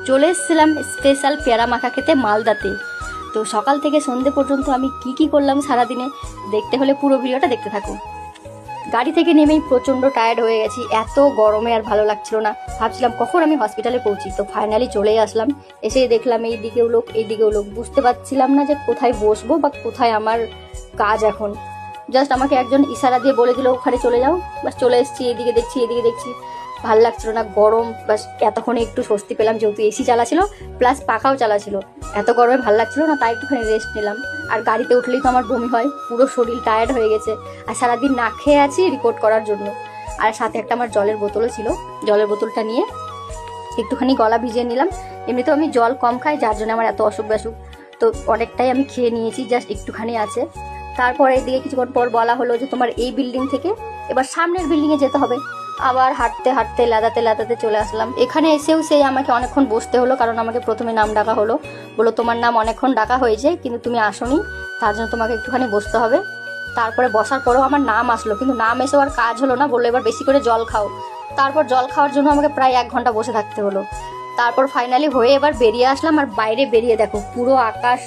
চলে এসেছিলাম স্পেশাল পেয়ারা মাখা খেতে মালদাতে। তো সকাল থেকে সন্ধে পর্যন্ত আমি কি করলাম সারাদিনে দেখতে হলে পুরো ভিডিওটা দেখতে থাকো। গাড়ি থেকে নেমেই প্রচণ্ড টায়ার্ড হয়ে গেছি, এত গরমে আর ভালো লাগছিল না। ভাবছিলাম কখন আমি হসপিটালে পৌঁছি, তো ফাইনালি চলেই আসলাম। এসে দেখলাম এই দিকেও লোক, বুঝতে পারছিলাম না যে কোথায় বসবো বা কোথায় আমার কাজ। এখন জাস্ট আমাকে একজন ইশারা দিয়ে বলে দিল ওখানে চলে যাও, বাস চলে এসেছি। এদিকে দেখছি ভাল লাগছিল না, গরম। বাস এতক্ষণে একটু স্বস্তি পেলাম, যেহেতু এসি চালা ছিল প্লাস পাখাও চালা ছিল। এত গরমে ভাল লাগছিল না, তাই একটুখানি রেস্ট নিলাম। আর গাড়িতে উঠলেই তো আমার বমি হয়, পুরো শরীর টায়ার্ড হয়ে গেছে। আর সারাদিন না খেয়ে আছি রিপোর্ট করার জন্য। আর সাথে একটা আমার জলের বোতলও ছিল, জলের বোতলটা নিয়ে একটুখানি গলা ভিজিয়ে নিলাম। এমনিতেও আমি জল কম খাই, যার জন্য আমার এত অসুখ বিসুখ, তো অনেকটাই আমি খেয়ে নিয়েছি, জাস্ট একটুখানি আছে। তারপরে এদিকে কিছুক্ষণ পর বলা হলো যে তোমার এই বিল্ডিং থেকে এবার সামনের বিল্ডিংয়ে যেতে হবে। আবার হাঁটতে লাদাতে চলে আসলাম। এখানে এসেও সেই আমাকে অনেকক্ষণ বসতে হলো, কারণ আমাকে প্রথমে নাম ডাকা হলো, বললো তোমার নাম অনেকক্ষণ ডাকা হয়েছে কিন্তু তুমি আসোনি, তার জন্য তোমাকে একটুখানি বসতে হবে। তারপরে বসার পরেও আমার নাম আসলো, কিন্তু নাম এসেও আর কাজ হলো না, বললো এবার বেশি করে জল খাও। তারপর জল খাওয়ার জন্য আমাকে প্রায় 1 ঘন্টা বসে থাকতে হলো। তারপর ফাইনালি হয়ে এবার বেরিয়ে আসলাম। আর বাইরে বেরিয়ে দেখো পুরো আকাশ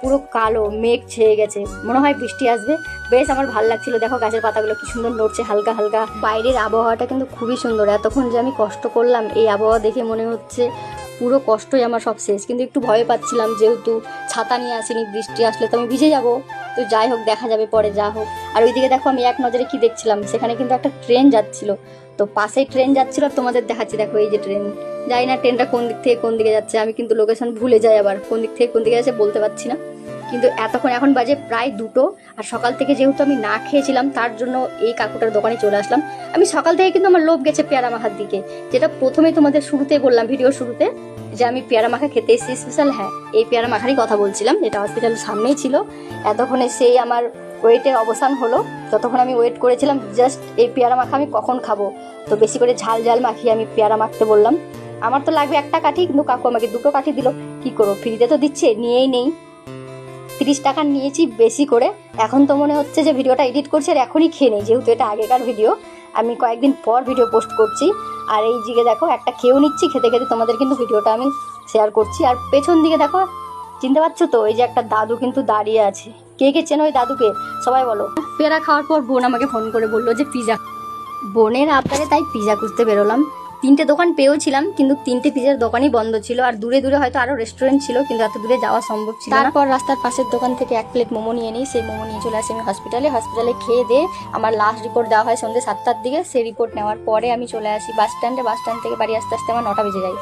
পুরো কালো, মেঘ ছেয়ে গেছে, মনে হয় বৃষ্টি আসবে। বেশ আমার ভালো লাগছিল, দেখো গাছের পাতাগুলো কি সুন্দর নড়ছে হালকা হালকা। বাইরের আবহাওয়াটা কিন্তু খুবই সুন্দর। এতক্ষণ যে আমি কষ্ট করলাম এই আবহাওয়া দেখে মনে হচ্ছে পুরো কষ্টই আমার সব শেষ। কিন্তু একটু ভয় পাচ্ছিলাম, যেহেতু ছাতা নিয়ে আসিনি, বৃষ্টি আসলে তো আমি ভিজে যাবো। তো যাই হোক, দেখা যাবে পরে যা হোক। আর ওইদিকে দেখো আমি এক নজরে কি দেখছিলাম, সেখানে কিন্তু একটা ট্রেন যাচ্ছিল। তো পাশেই ট্রেন যাচ্ছিল, তোমাদের দেখাচ্ছি, দেখো এই যে ট্রেন। যাই না ট্রেনটা কোন দিক থেকে কোন দিকে যাচ্ছে, আমি কিন্তু লোকেশন ভুলে যাই, আবার কোন দিক থেকে কোন দিকে যাচ্ছে বলতে পারছি না। কিন্তু এতক্ষণ এখন বাজে প্রায় 2টো। আর সকাল থেকে যেহেতু আমি না খেয়েছিলাম, তার জন্য এই কাকুটার দোকানে চলে আসলাম। আমি সকাল থেকে কিন্তু আমার লোভ গেছে পেয়ারা মাখার দিকে, যেটা প্রথমে তোমাদের শুরুতে বললাম, ভিডিওর শুরুতে, যে আমি পেয়ারা মাখা খেতে এসেছি স্পেশাল। হ্যাঁ, এই পেয়ারা মাখারই কথা বলছিলাম, যেটা হসপিটালের সামনেই ছিল। এতক্ষণে সেই আমার ওয়েটের অবসান হলো। যতক্ষণ আমি ওয়েট করেছিলাম জাস্ট এই পেয়ারা মাখা আমি কখন খাবো, তো বেশি করে ঝাল মাখিয়ে আমি পেয়ারা মাখতে বললাম। আমার তো লাগবে একটা কাঠি, কিন্তু কাকু আমাকে 2টো কাঠি দিল। কি করবো, ফ্রিতে তো দিচ্ছে, নিয়েই নেই। 30 টাকা নিয়েছি বেশি করে। এখন তো মনে হচ্ছে যে ভিডিওটা এডিট করছি আর এখনই খেয়ে নেই, যেহেতু এটা আগেকার ভিডিও, আমি কয়েকদিন পর ভিডিও পোস্ট করছি। আর এই দিকে দেখো একটা খেয়েও নিচ্ছি, খেতে তোমাদের কিন্তু ভিডিওটা আমি শেয়ার করছি। আর পেছন দিকে দেখো, চিনতে পারছো তো, এই যে একটা দাদু কিন্তু দাঁড়িয়ে আছে। কে চেনো ওই দাদুকে সবাই বলো। পেয়ারা খাওয়ার পর বোন আমাকে ফোন করে বললো যে পিজা, বোনের আবদারে তাই পিজা খুঁজতে বেরোলাম। 3টে দোকান পেয়েছিলাম, কিন্তু 3টে পিজার দোকানই বন্ধ ছিল। আর দূরে হয়তো আরো রেস্টুরেন্ট ছিল, কিন্তু এত দূরে যাওয়া সম্ভব ছিল না। তারপর রাস্তার পাশের দোকান থেকে 1 প্লেট মোমো নিয়ে নিই। সেই মোমো নিয়ে চলে আসি আমি হসপিটালে খেয়ে দিয়ে আমার লাস্ট রিপোর্ট দেওয়া হয় সন্ধ্যে 7টার দিকে। সেই রিপোর্ট নেওয়ার পরে আমি চলে আসি বাস স্ট্যান্ড থেকে বাড়ি আসতে আমার 9টা বেজে যায়।